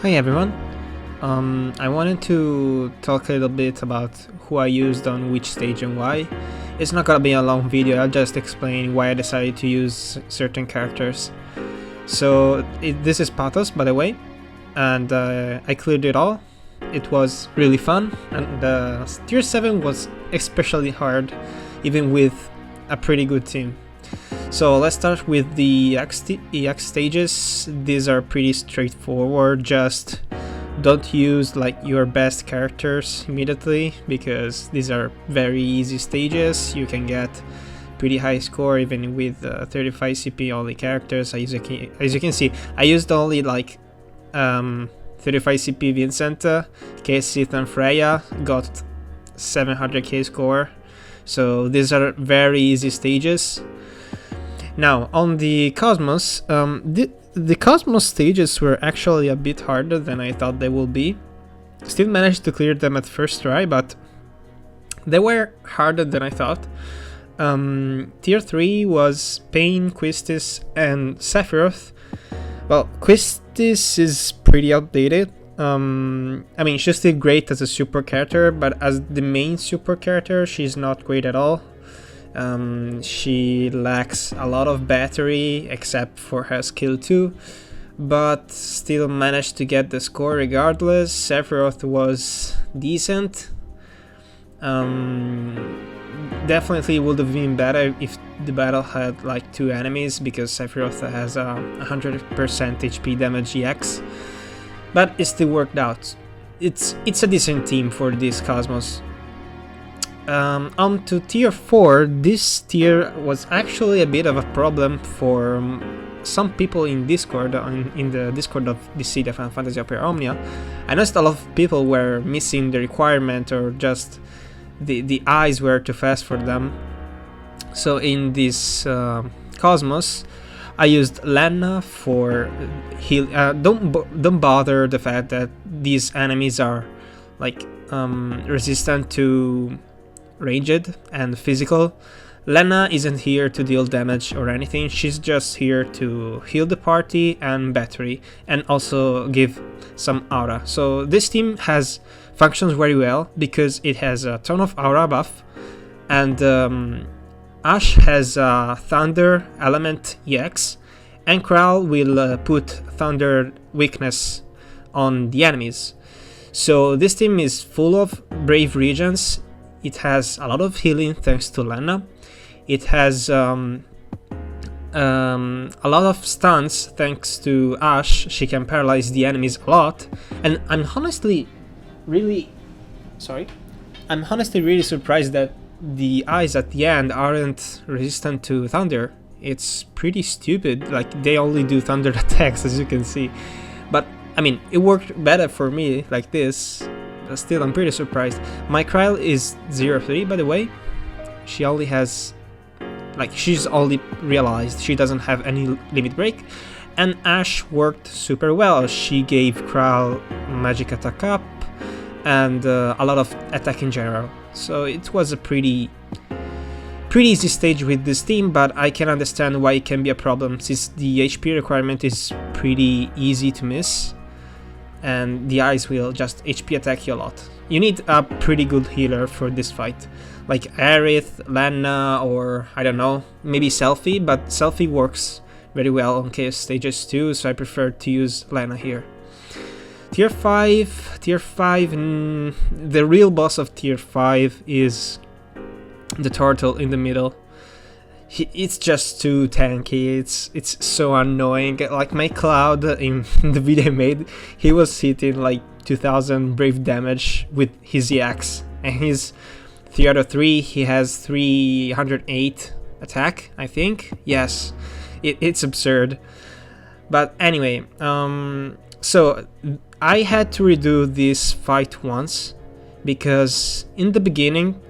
Hi everyone. I wanted to talk a little bit about who I used on which stage and why. It's not gonna be a long video, I'll just explain why I decided to use certain characters. So this is Pathos, by the way, and I cleared it all. It was really fun, and tier 7 was especially hard, even with a pretty good team. So let's start with the EX stages. These are pretty straightforward, just don't use like your best characters immediately, because these are very easy stages. You can get pretty high score even with 35 CP only characters. As you can see, I used only like 35 CP Vincent, Sith and Freya, got 700k score. So these are very easy stages. Now, on the Cosmos, the Cosmos stages were actually a bit harder than I thought they would be. Still managed to clear them at first try, but they were harder than I thought. Tier 3 was Pain, Quistis, and Sephiroth. Well, Quistis is pretty outdated. I mean, she's still great as a super character, but as the main super character, she's not great at all. She lacks a lot of battery except for her skill 2, but still managed to get the score regardless. Sephiroth was decent. Definitely would have been better if the battle had like 2 enemies, because Sephiroth has a 100% HP damage EX, but it still worked out. It's a decent team for this Cosmos. On to tier 4, this tier was actually a bit of a problem for some people in Discord, in the Discord of the City of Final Fantasy Opera Omnia. I noticed a lot of people were missing the requirement, or just the eyes were too fast for them. So in this Cosmos, I used Lena for heal. Don't bother the fact that these enemies are like resistant to ranged and physical. Lena isn't here to deal damage or anything, she's just here to heal the party and battery, and also give some aura. So this team functions very well because it has a ton of aura buff, and Ash has a thunder element EX, and Kral will put thunder weakness on the enemies. So this team is full of brave regions. It has a lot of healing thanks to Lena. It has a lot of stuns thanks to Ash. She can paralyze the enemies a lot. And I'm honestly really surprised that the eyes at the end aren't resistant to thunder. It's pretty stupid. Like, they only do thunder attacks, as you can see. But I mean, it worked better for me like this. Still, I'm pretty surprised. My Krile is 0-3, by the way. She only has, like, she's only realized she doesn't have any limit break. And Ash worked super well. She gave Krile magic attack up and a lot of attack in general. So it was a pretty easy stage with this team, but I can understand why it can be a problem, since the HP requirement is pretty easy to miss, and the eyes will just HP attack you a lot. You need a pretty good healer for this fight, like Aerith, Lena, or I don't know, maybe Selphie, but Selphie works very well on chaos stages too, so I prefer to use Lena here. Tier 5, the real boss of tier 5 is the turtle in the middle. It's just too tanky, it's so annoying. Like my Cloud in the video I made, he was hitting like 2000 brave damage with his EX, and he's 3 out of 3, he has 308 attack, I think. Yes, it's absurd. But anyway, so I had to redo this fight once, because in the beginning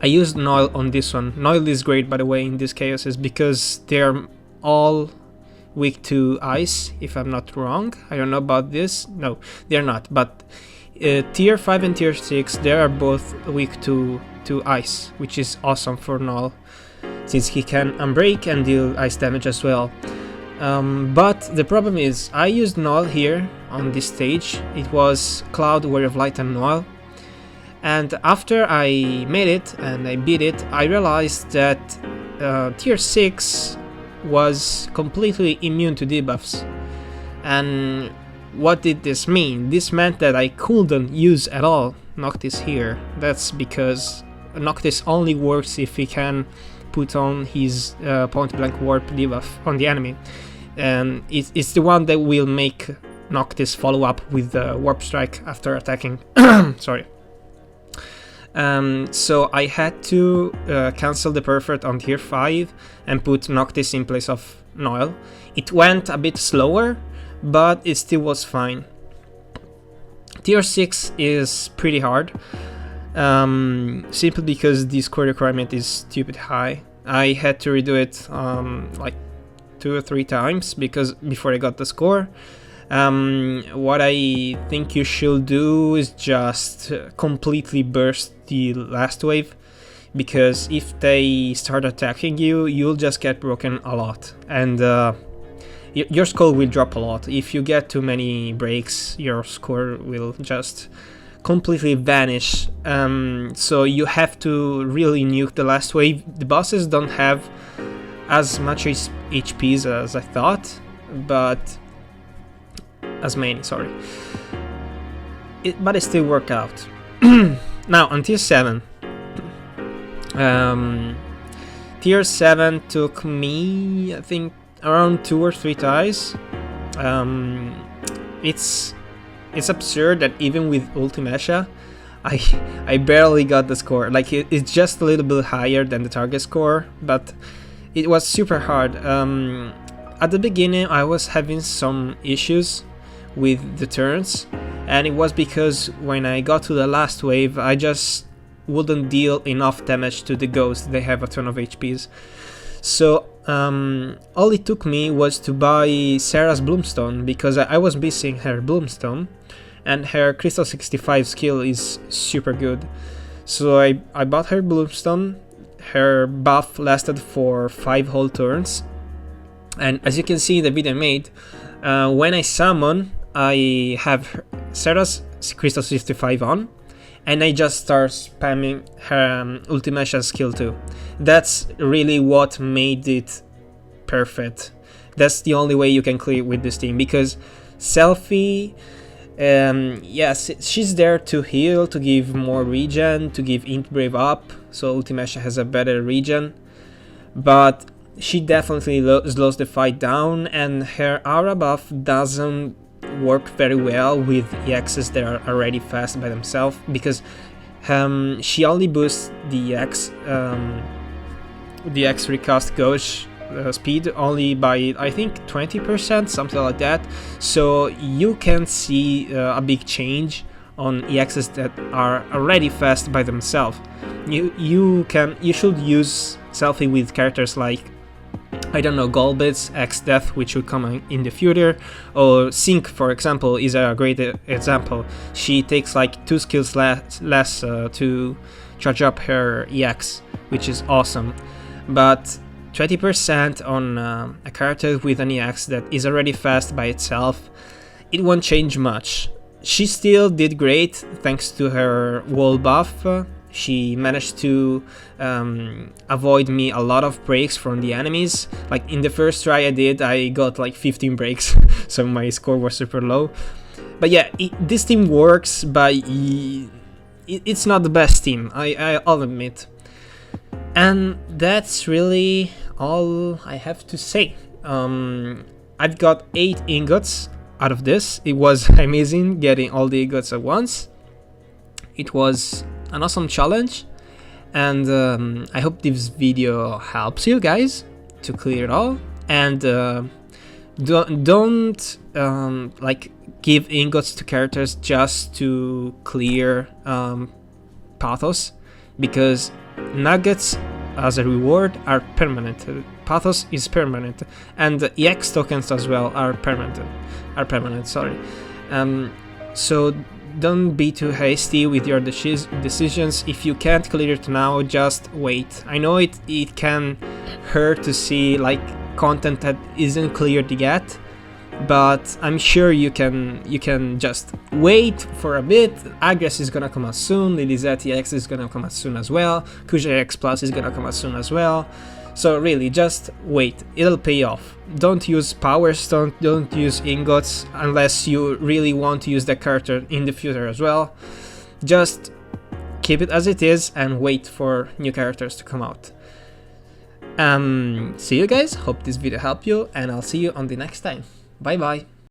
I used Noil on this one. Noil is great, by the way, in these chaoses, because they're all weak to ice, if I'm not wrong. I don't know about this. No, they're not. But tier 5 and tier 6, they are both weak to ice, which is awesome for Noil, since he can unbreak and deal ice damage as well. But the problem is, I used Null here on this stage. It was Cloud, Warrior of Light and Null. And after I made it and I beat it, I realized that tier 6 was completely immune to debuffs. And what did this mean? This meant that I couldn't use at all Noctis here. That's because Noctis only works if he can put on his point blank warp debuff on the enemy, and it's the one that will make Noctis follow up with the warp strike after attacking. Sorry. So I had to cancel the Perfect on tier 5 and put Noctis in place of Noel. It went a bit slower, but it still was fine. Tier 6 is pretty hard, simply because the score requirement is stupid high. I had to redo it like 2 or 3 times before I got the score. What I think you should do is just completely burst the last wave, because if they start attacking you, you'll just get broken a lot, and your score will drop a lot. If you get too many breaks, your score will just completely vanish. So you have to really nuke the last wave. The bosses don't have as much HPs as I thought, but as many, sorry. But it still worked out. Now on tier 7. Tier 7 took me, I think, around 2 or 3 ties. It's absurd that even with Ultimecia, I barely got the score. Like, it's just a little bit higher than the target score, but it was super hard. At the beginning, I was having some issues with the turns, and it was because when I got to the last wave, I just wouldn't deal enough damage to the ghost. They have a ton of HPs. So all it took me was to buy Sarah's Bloomstone, because I was missing her Bloomstone, and her Crystal 65 skill is super good. So I bought her Bloomstone. Her buff lasted for 5 whole turns, and as you can see in the video I made, when I summon, I have Sarah's Crystal 65 on, and I just start spamming her Ultimecia skill too. That's really what made it perfect. That's the only way you can clear with this team, because Selfie, yes, she's there to heal, to give more regen, to give Int Brave up, so Ultimecia has a better regen, but she definitely slows the fight down, and her aura buff doesn't work very well with EXs that are already fast by themselves, because she only boosts the EX recast gauge speed only by, I think, 20%, something like that. So you can see a big change on EXs that are already fast by themselves. You should use Selfie with characters like, I don't know, Golbitz, X-Death, which will come in the future, or Sync, for example, is a great example. She takes like 2 skills less to charge up her EX, which is awesome. But 20% on a character with an EX that is already fast by itself, it won't change much. She still did great thanks to her wall buff. She managed to avoid me a lot of breaks from the enemies. Like in the first try I got like 15 breaks, so my score was super low. But yeah, this team works, but it's not the best team, I'll admit. And that's really all I have to say. I've got 8 ingots out of this. It was amazing getting all the ingots at once. It was an awesome challenge, and I hope this video helps you guys to clear it all. And don't like give ingots to characters just to clear Pathos, because nuggets as a reward are permanent. Pathos is permanent, and EX tokens as well are permanent. Sorry. So don't be too hasty with your decisions. If you can't clear it now, just wait. I know it can hurt to see like content that isn't cleared yet, but I'm sure you can just wait for a bit. Agres is gonna come out soon, Lilizeti X is gonna come out soon as well, Kuja X Plus is gonna come out soon as well. So really, just wait, it'll pay off. Don't use Power Stone, don't use Ingots unless you really want to use that character in the future as well. Just keep it as it is and wait for new characters to come out. See you guys, hope this video helped you, and I'll see you on the next time. Bye bye.